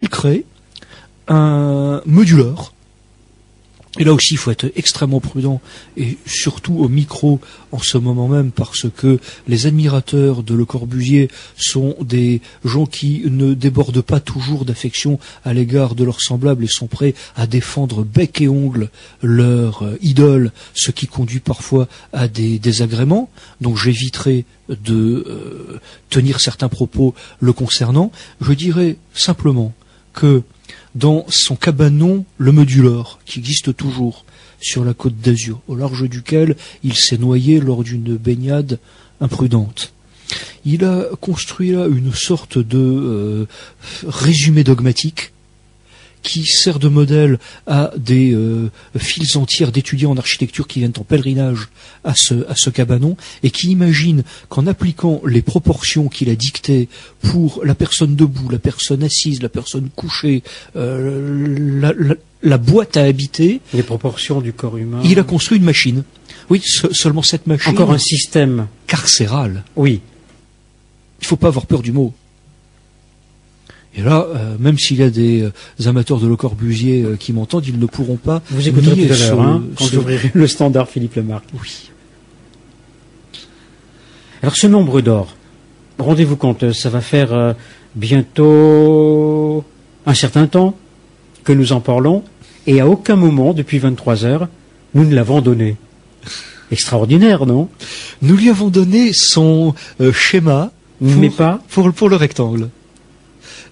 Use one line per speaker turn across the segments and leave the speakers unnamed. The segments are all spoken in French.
il crée un moduleur. Et là aussi, il faut être extrêmement prudent, et surtout au micro en ce moment même, parce que les admirateurs de Le Corbusier sont des gens qui ne débordent pas toujours d'affection à l'égard de leurs semblables et sont prêts à défendre bec et ongle leur idole, ce qui conduit parfois à des désagréments. Donc j'éviterai de tenir certains propos le concernant. Je dirais simplement que dans son cabanon, le Modulor, qui existe toujours sur la côte d'Azur, au large duquel il s'est noyé lors d'une baignade imprudente. Il a construit là une sorte de résumé dogmatique qui sert de modèle à des files entières d'étudiants en architecture qui viennent en pèlerinage à ce cabanon, et qui imaginent qu'en appliquant les proportions qu'il a dictées pour la personne debout, la personne assise, la personne couchée, la boîte à habiter,
les proportions du corps humain,
il a construit une machine. Oui, seulement cette machine.
Encore un système
carcéral.
Oui.
Il ne faut pas avoir peur du mot. Et là, même s'il y a des amateurs de Le Corbusier qui m'entendent, ils ne pourront pas...
Vous écouterez tout à l'heure, quand j'ouvrirai le standard Philippe Lemarque.
Oui.
Alors ce nombre d'or, rendez-vous compte, ça va faire bientôt un certain temps que nous en parlons, et à aucun moment, depuis 23 heures, nous ne l'avons donné. Extraordinaire, non?
Nous lui avons donné son schéma
mais pas
pour le rectangle.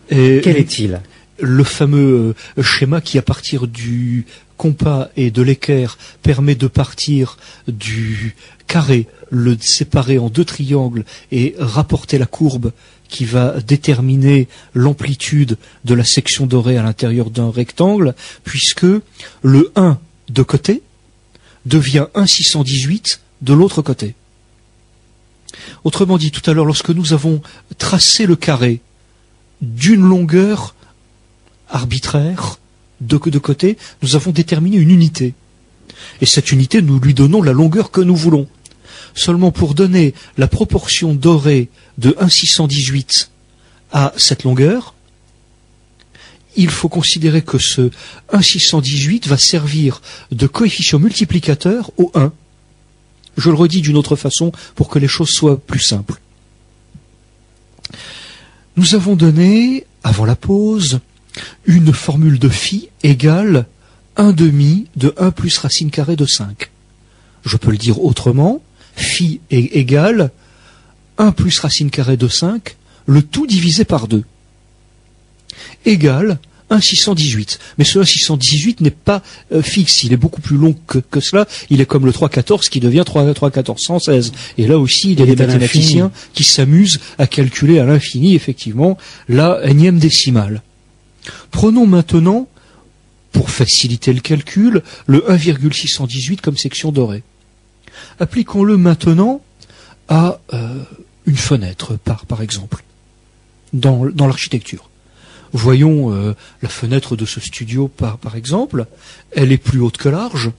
Et quel est-il?
Le fameux schéma qui, à partir du compas et de l'équerre, permet de partir du carré, le séparer en deux triangles et rapporter la courbe qui va déterminer l'amplitude de la section dorée à l'intérieur d'un rectangle, puisque le 1 de côté devient 1,618 de l'autre côté. Autrement dit, tout à l'heure, lorsque nous avons tracé le carré d'une longueur arbitraire de côté, nous avons déterminé une unité. Et cette unité, nous lui donnons la longueur que nous voulons. Seulement pour donner la proportion dorée de 1,618 à cette longueur, il faut considérer que ce 1,618 va servir de coefficient multiplicateur au 1. Je le redis d'une autre façon pour que les choses soient plus simples. Nous avons donné, avant la pause, une formule de phi égale 1/2 de 1 plus racine carrée de 5. Je peux le dire autrement, phi est égal 1 plus racine carrée de 5, le tout divisé par 2, égale 1,618. Mais ce 1,618 n'est pas fixe, il est beaucoup plus long que cela, il est comme le 3,14 qui devient 3,1416. Et là aussi, il y a des mathématiciens qui s'amusent à calculer à l'infini, effectivement, la énième décimale. Prenons maintenant, pour faciliter le calcul, le 1,618 comme section dorée. Appliquons-le maintenant à une fenêtre, par exemple, dans l'architecture. Voyons la fenêtre de ce studio, par exemple. Elle est plus haute que large.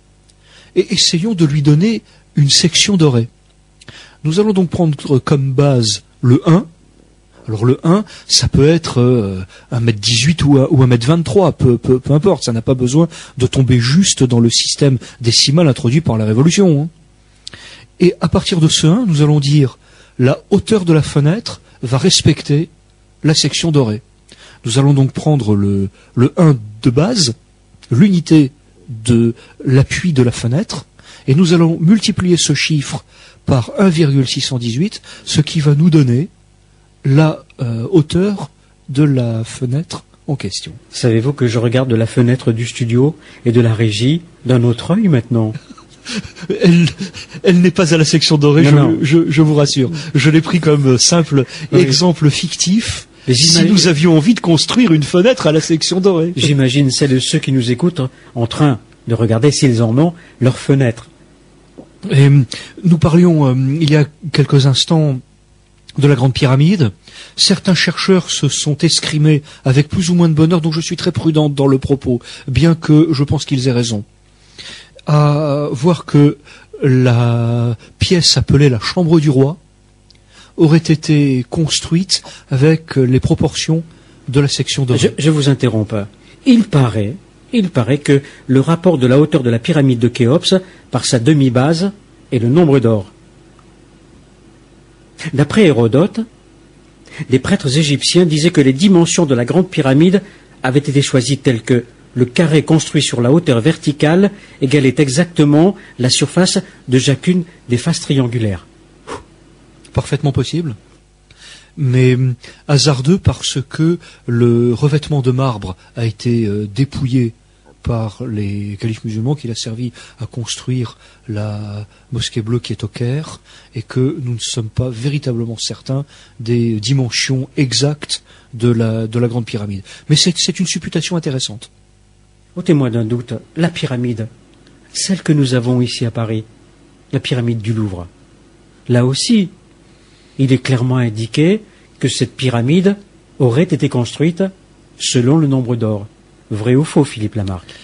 Et essayons de lui donner une section dorée. Nous allons donc prendre comme base le 1. Alors le 1, ça peut être 1,18 m ou 1,23 m, peu importe. Ça n'a pas besoin de tomber juste dans le système décimal introduit par la Révolution. Et à partir de ce 1, nous allons dire la hauteur de la fenêtre va respecter la section dorée. Nous allons donc prendre le 1 de base, l'unité de l'appui de la fenêtre, et nous allons multiplier ce chiffre par 1,618, ce qui va nous donner la hauteur de la fenêtre en question.
Savez-vous que je regarde de la fenêtre du studio et de la régie d'un autre œil maintenant?
Elle n'est pas à la section dorée, je vous rassure. Je l'ai pris comme simple exemple fictif. Si nous avions envie de construire une fenêtre à la section dorée.
J'imagine celles de ceux qui nous écoutent en train de regarder s'ils en ont leur fenêtre.
Et nous parlions il y a quelques instants de la Grande Pyramide. Certains chercheurs se sont escrimés avec plus ou moins de bonheur, donc je suis très prudente dans le propos, bien que je pense qu'ils aient raison, à voir que la pièce appelée la Chambre du Roi aurait été construite avec les proportions de la section dorée.
Je vous interromps. Il paraît que le rapport de la hauteur de la pyramide de Khéops par sa demi-base est le nombre d'or. D'après Hérodote, des prêtres égyptiens disaient que les dimensions de la grande pyramide avaient été choisies telles que le carré construit sur la hauteur verticale égalait exactement la surface de chacune des faces triangulaires.
Parfaitement possible, mais hasardeux parce que le revêtement de marbre a été dépouillé par les califes musulmans, qu'il a servi à construire la mosquée bleue qui est au Caire, et que nous ne sommes pas véritablement certains des dimensions exactes de la grande pyramide. Mais c'est une supputation intéressante.
Au témoin d'un doute, la pyramide, celle que nous avons ici à Paris, la pyramide du Louvre, là aussi, il est clairement indiqué que cette pyramide aurait été construite selon le nombre d'or. Vrai ou faux, Philippe Lamarque?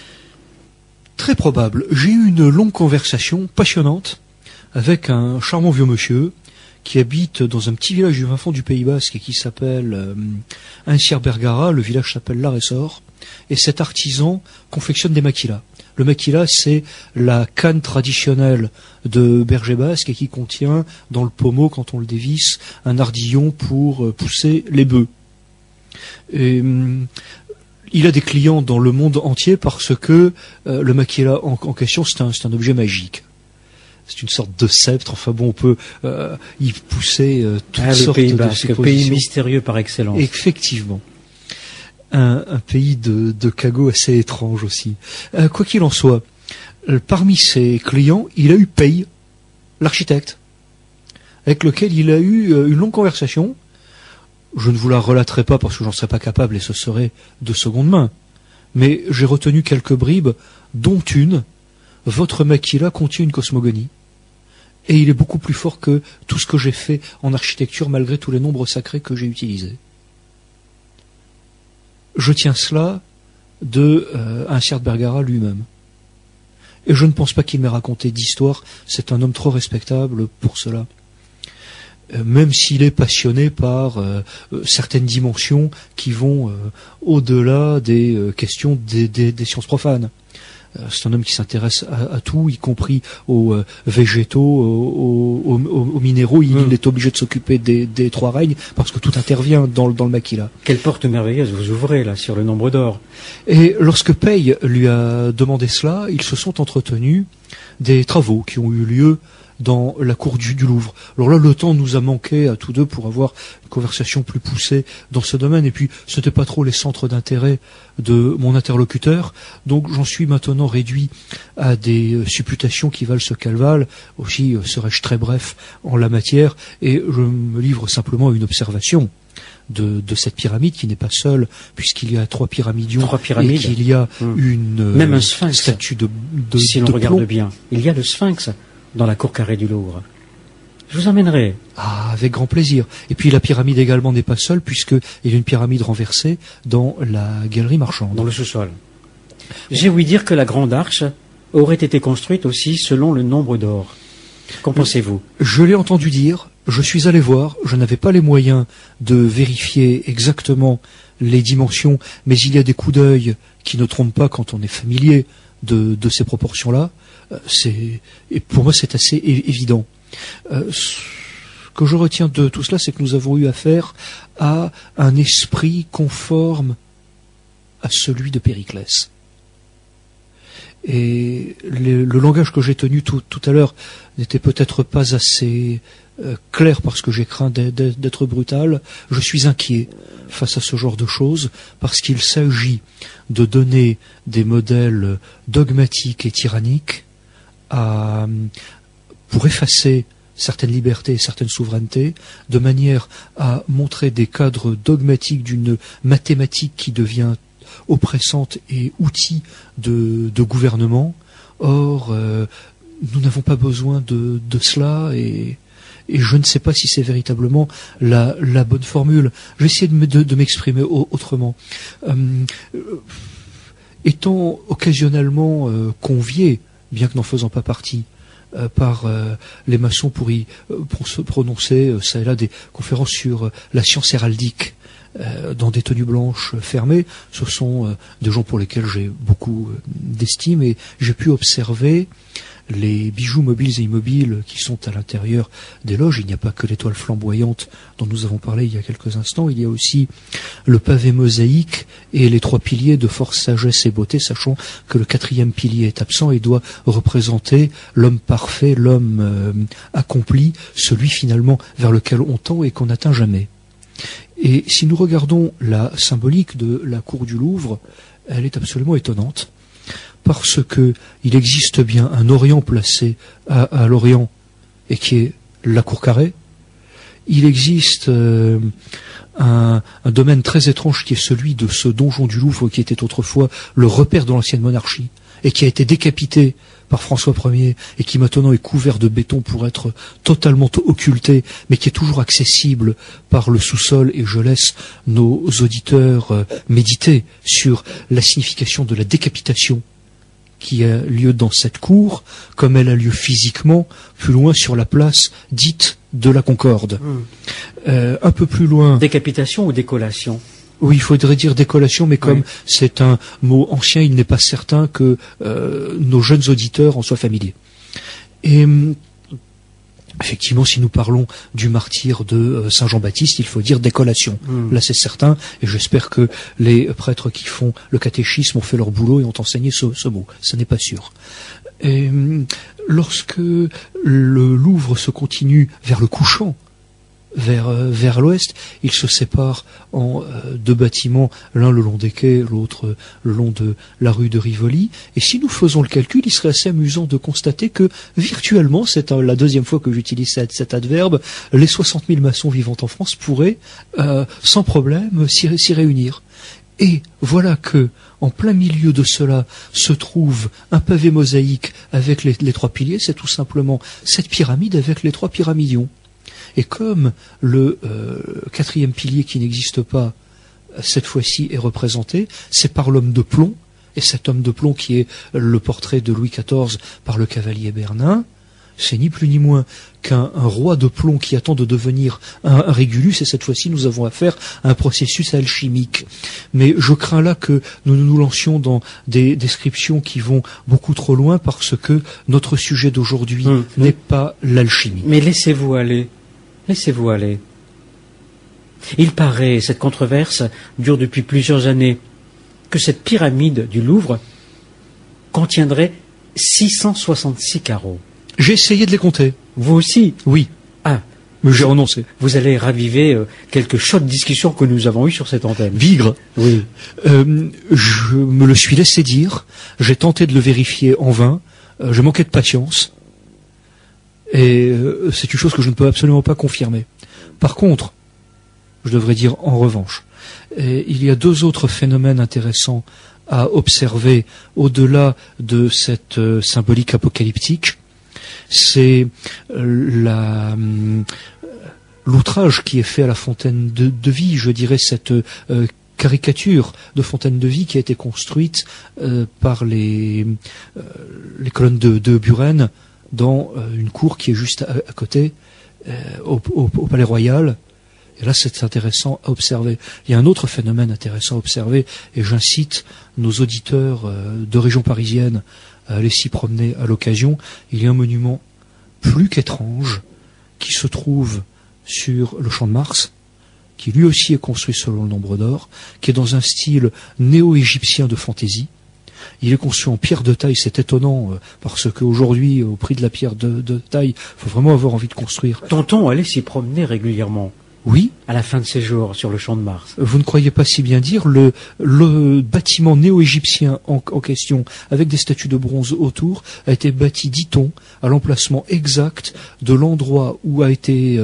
Très probable. J'ai eu une longue conversation passionnante avec un charmant vieux monsieur qui habite dans un petit village du fin fond du Pays Basque et qui s'appelle Aincière-Bergara. Le village s'appelle Laressor. Et cet artisan confectionne des maquillas. Le maquilla, c'est la canne traditionnelle de berger basque et qui contient dans le pommeau, quand on le dévisse, un ardillon pour pousser les bœufs. Et, il a des clients dans le monde entier parce que le maquilla en question, c'est un objet magique. C'est une sorte de sceptre. Enfin bon, on peut y pousser toutes sortes
Pays
de
Basque,
suppositions.
Pays mystérieux par excellence.
Effectivement. Un pays de cagots assez étrange aussi. Quoi qu'il en soit, parmi ses clients, il a eu Paye, l'architecte, avec lequel il a eu une longue conversation. Je ne vous la relaterai pas parce que j'en serais pas capable et ce serait de seconde main. Mais j'ai retenu quelques bribes, dont une. Votre maquilla contient une cosmogonie. Et il est beaucoup plus fort que tout ce que j'ai fait en architecture malgré tous les nombres sacrés que j'ai utilisés. Je tiens cela de Aincière-Bergara lui-même. Et je ne pense pas qu'il m'ait raconté d'histoire. C'est un homme trop respectable pour cela. Même s'il est passionné par certaines dimensions qui vont au-delà des questions des sciences profanes. C'est un homme qui s'intéresse à tout, y compris aux végétaux, aux minéraux. Il est obligé de s'occuper des trois règnes parce que tout intervient dans le maquilla.
Quelle porte merveilleuse vous ouvrez là sur le nombre d'or.
Et lorsque Paye lui a demandé cela, ils se sont entretenus des travaux qui ont eu lieu dans la cour du Louvre. Alors là, le temps nous a manqué à tous deux pour avoir une conversation plus poussée dans ce domaine. Et puis, c'était pas trop les centres d'intérêt de mon interlocuteur. Donc, j'en suis maintenant réduit à des supputations qui valent ce qu'elles valent. Aussi, serais-je très bref en la matière. Et je me livre simplement à une observation de cette pyramide qui n'est pas seule, puisqu'il y a trois pyramidions et qu'il y a une
même un sphinx,
statue de
si l'on regarde bien. Il y a le sphinx dans la cour carrée du Louvre. Je vous emmènerai.
Ah, avec grand plaisir. Et puis la pyramide également n'est pas seule, puisqu'il y a une pyramide renversée dans la galerie marchande.
Dans le sous-sol. J'ai ouï dire que la grande arche aurait été construite aussi selon le nombre d'or. Qu'en pensez-vous?
Je l'ai entendu dire, je suis allé voir, je n'avais pas les moyens de vérifier exactement les dimensions, mais il y a des coups d'œil qui ne trompent pas quand on est familier de ces proportions-là. Et pour moi, c'est assez évident. Ce que je retiens de tout cela, c'est que nous avons eu affaire à un esprit conforme à celui de Périclès. Et le langage que j'ai tenu tout à l'heure n'était peut-être pas assez clair parce que j'ai craint d'être brutal. Je suis inquiet face à ce genre de choses parce qu'il s'agit de donner des modèles dogmatiques et tyranniques pour effacer certaines libertés et certaines souverainetés, de manière à montrer des cadres dogmatiques d'une mathématique qui devient oppressante et outil de gouvernement. Or, nous n'avons pas besoin de cela et je ne sais pas si c'est véritablement la bonne formule. Je vais essayer de m'exprimer autrement. Étant occasionnellement convié, bien que n'en faisant pas partie, par les maçons pour se prononcer, ça et là, des conférences sur la science héraldique dans des tenues blanches fermées. Ce sont des gens pour lesquels j'ai beaucoup d'estime, et j'ai pu observer les bijoux mobiles et immobiles qui sont à l'intérieur des loges. Il n'y a pas que l'étoile flamboyante dont nous avons parlé il y a quelques instants, il y a aussi le pavé mosaïque et les 3 piliers de force, sagesse et beauté, sachant que le 4e pilier est absent et doit représenter l'homme parfait, l'homme accompli, celui finalement vers lequel on tend et qu'on n'atteint jamais. Et si nous regardons la symbolique de la cour du Louvre, elle est absolument étonnante, parce que il existe bien un Orient placé à l'Orient, et qui est la cour carrée. Il existe un domaine très étrange qui est celui de ce donjon du Louvre, qui était autrefois le repère de l'ancienne monarchie, et qui a été décapité par François Ier, et qui maintenant est couvert de béton pour être totalement occulté, mais qui est toujours accessible par le sous-sol, et je laisse nos auditeurs méditer sur la signification de la décapitation qui a lieu dans cette cour, comme elle a lieu physiquement, plus loin sur la place dite de la Concorde. Un peu plus loin...
Décapitation ou décollation?
Oui, il faudrait dire décollation, mais comme c'est un mot ancien, il n'est pas certain que nos jeunes auditeurs en soient familiers. Et effectivement, si nous parlons du martyre de Saint Jean-Baptiste, il faut dire décollation. Là, c'est certain, et j'espère que les prêtres qui font le catéchisme ont fait leur boulot et ont enseigné ce mot. Ce n'est pas sûr. Et lorsque le Louvre se continue vers le couchant, vers l'ouest, il se sépare en 2 bâtiments, l'un le long des quais, l'autre le long de la rue de Rivoli. Et si nous faisons le calcul, il serait assez amusant de constater que virtuellement, c'est la 2e fois que j'utilise cet adverbe, les 60 000 maçons vivant en France pourraient sans problème s'y réunir. Et voilà que, en plein milieu de cela, se trouve un pavé mosaïque avec les 3 piliers. C'est tout simplement cette pyramide avec les 3 pyramidions. Et comme le 4e pilier qui n'existe pas, cette fois-ci est représenté, c'est par l'homme de plomb, et cet homme de plomb qui est le portrait de Louis XIV par le cavalier Bernin, c'est ni plus ni moins qu'un roi de plomb qui attend de devenir un Régulus, et cette fois-ci nous avons affaire à un processus alchimique. Mais je crains là que nous nous lancions dans des descriptions qui vont beaucoup trop loin, parce que notre sujet d'aujourd'hui n'est pas l'alchimie.
Mais laissez-vous aller. Laissez-vous aller. Il paraît, cette controverse dure depuis plusieurs années, que cette pyramide du Louvre contiendrait 666 carreaux.
J'ai essayé de les compter.
Vous aussi?
Oui.
Ah.
Mais j'ai renoncé.
Vous allez raviver quelques chaudes discussions que nous avons eues sur cette antenne.
Bigre.
Oui.
Je me le suis laissé dire. J'ai tenté de le vérifier en vain. J'ai manqué de patience. Et c'est une chose que je ne peux absolument pas confirmer. Par contre, je devrais dire en revanche, il y a 2 autres phénomènes intéressants à observer au-delà de cette symbolique apocalyptique. C'est l'outrage qui est fait à la fontaine de vie, je dirais cette caricature de fontaine de vie qui a été construite par les colonnes de Buren, dans une cour qui est juste à côté, au Palais Royal. Et là, c'est intéressant à observer. Il y a un autre phénomène intéressant à observer, et j'incite nos auditeurs de région parisienne à aller s'y promener à l'occasion. Il y a un monument plus qu'étrange qui se trouve sur le Champ de Mars, qui lui aussi est construit selon le nombre d'or, qui est dans un style néo-égyptien de fantaisie. Il est conçu en pierre de taille, c'est étonnant, parce qu'aujourd'hui, au prix de la pierre de taille, il faut vraiment avoir envie de construire.
Tonton allait s'y promener régulièrement.
Oui.
À la fin de ses jours, sur le Champ de Mars.
Vous ne croyez pas si bien dire, le bâtiment néo-égyptien en question, avec des statues de bronze autour, a été bâti, dit-on, à l'emplacement exact de l'endroit où a été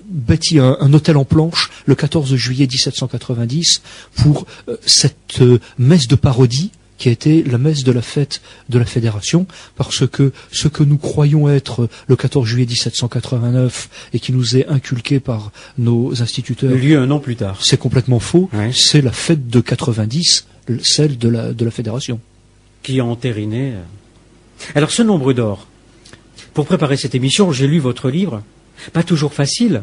bâti un hôtel en planche le 14 juillet 1790 pour cette messe de parodie qui a été la messe de la fête de la Fédération, parce que ce que nous croyons être le 14 juillet 1789 et qui nous est inculqué par nos instituteurs,
le lieu un an plus tard,
c'est complètement faux.
Ouais.
C'est la fête de 90, celle de la Fédération,
qui a entériné. Alors ce nombre d'or, pour préparer cette émission, j'ai lu votre livre, pas toujours facile.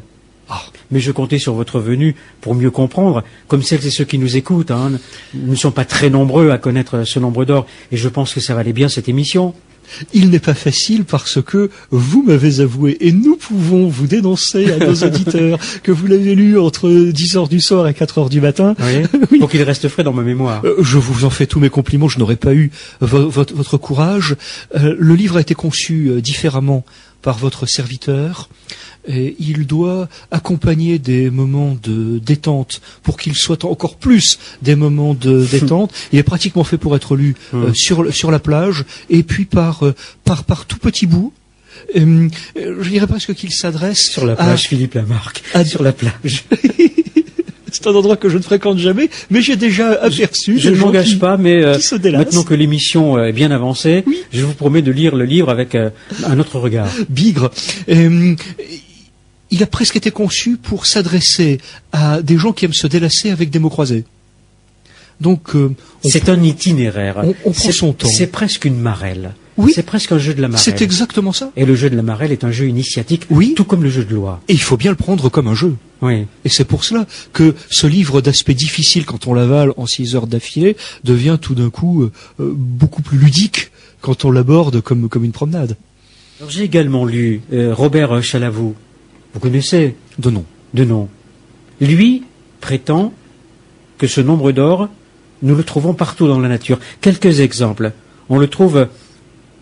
Mais je comptais sur votre venue pour mieux comprendre, comme celles et ceux qui nous écoutent. Hein. Nous ne sommes pas très nombreux à connaître ce nombre d'or, et je pense que ça valait bien cette émission.
Il n'est pas facile parce que vous m'avez avoué, et nous pouvons vous dénoncer à nos auditeurs, que vous l'avez lu entre 10h du soir et 4h du matin.
Oui.
Oui.
Pour qu'il reste frais dans ma mémoire.
Je vous en fais tous mes compliments, je n'aurais pas eu votre courage. Le livre a été conçu différemment par votre serviteur. Et il doit accompagner des moments de détente pour qu'il soit encore plus des moments de détente. Il est pratiquement fait pour être lu sur la plage et puis par tout petit bout. Je dirais presque qu'il s'adresse
sur la plage, Philippe Lamarque. Sur la plage.
C'est un endroit que je ne fréquente jamais, mais j'ai déjà aperçu.
Je ne m'engage pas, mais
maintenant
que l'émission est bien avancée, oui, je vous promets de lire le livre avec un autre regard.
Bigre. Il a presque été conçu pour s'adresser à des gens qui aiment se délasser avec des mots croisés. Donc,
c'est un itinéraire.
On prend son temps.
C'est presque une marelle.
Oui.
C'est presque un jeu de la marelle.
C'est exactement ça.
Et le jeu de la marelle est un jeu initiatique,
oui,
tout comme le jeu de loi.
Et il faut bien le prendre comme un jeu.
Oui.
Et c'est pour cela que ce livre d'aspect difficile, quand on l'avale en 6 heures d'affilée, devient tout d'un coup beaucoup plus ludique quand on l'aborde comme une promenade.
Alors, j'ai également lu Robert Chalavou. Vous connaissez?
De nom.
De nom. Lui prétend que ce nombre d'or, nous le trouvons partout dans la nature. Quelques exemples. On le trouve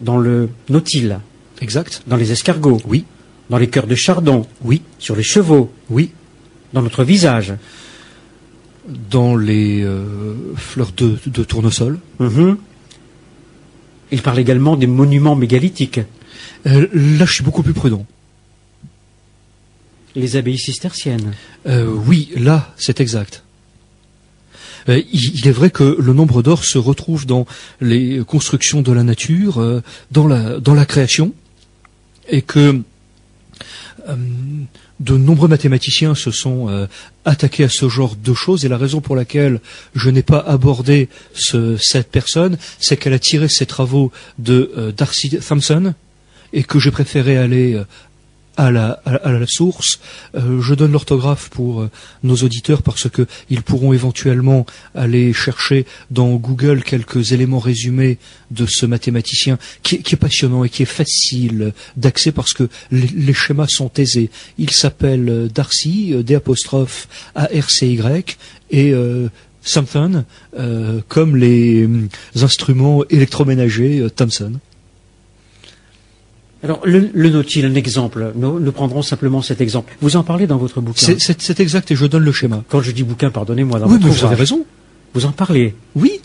dans le nautile.
Exact.
Dans les escargots.
Oui.
Dans les cœurs de chardon.
Oui.
Sur les chevaux.
Oui.
Dans notre visage.
Dans les fleurs de tournesol.
Il parle également des monuments mégalithiques.
Là, je suis beaucoup plus prudent.
Les abbayes cisterciennes.
Oui, là, c'est exact. Il est vrai que le nombre d'or se retrouve dans les constructions de la nature, dans la création, et que de nombreux mathématiciens se sont attaqués à ce genre de choses, et la raison pour laquelle je n'ai pas abordé cette personne, c'est qu'elle a tiré ses travaux de Darcy Thompson, et que j'ai préféré aller à la source. Je donne l'orthographe pour nos auditeurs parce que ils pourront éventuellement aller chercher dans Google quelques éléments résumés de ce mathématicien qui est passionnant et qui est facile d'accès parce que les schémas sont aisés. Il s'appelle Darcy, D''ARCY, et Thompson, comme les instruments électroménagers Thomson.
Alors, le nautile, un exemple. Nous prendrons simplement cet exemple. Vous en parlez dans votre bouquin.
C'est exact, et je donne le schéma.
Quand je dis bouquin, pardonnez-moi.
Oui, mais vous avez raison.
Vous en parlez.
Oui.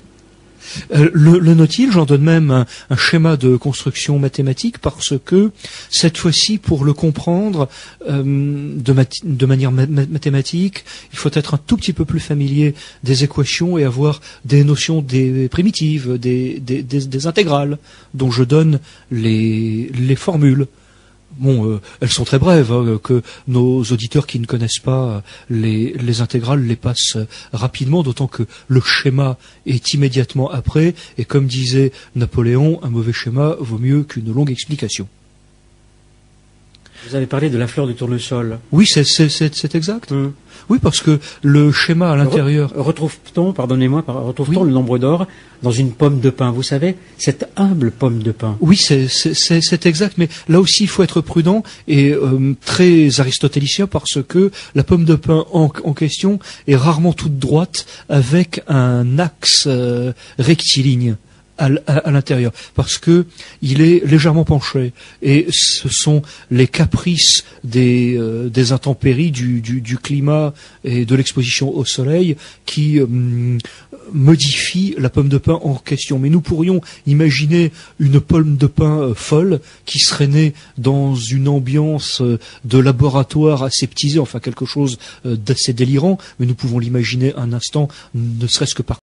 Le nautile, j'en donne même un schéma de construction mathématique parce que, cette fois-ci, pour le comprendre de manière mathématique, il faut être un tout petit peu plus familier des équations et avoir des notions des primitives, des intégrales, dont je donne les formules. Bon, elles sont très brèves, hein, que nos auditeurs qui ne connaissent pas les intégrales les passent rapidement, d'autant que le schéma est immédiatement après, et comme disait Napoléon, un mauvais schéma vaut mieux qu'une longue explication.
Vous avez parlé de la fleur du tournesol.
Oui, c'est exact. Oui, parce que le schéma à l'intérieur...
Retrouve-t-on le nombre d'or dans une pomme de pin? Vous savez, cette humble pomme de pin.
Oui, c'est exact, mais là aussi il faut être prudent et très aristotélicien parce que la pomme de pin en question est rarement toute droite avec un axe rectiligne à l'intérieur, parce que il est légèrement penché, et ce sont les caprices des intempéries, du climat et de l'exposition au soleil qui modifient la pomme de pin en question. Mais nous pourrions imaginer une pomme de pin folle qui serait née dans une ambiance de laboratoire aseptisé, enfin quelque chose d'assez délirant, mais nous pouvons l'imaginer un instant, ne serait-ce que par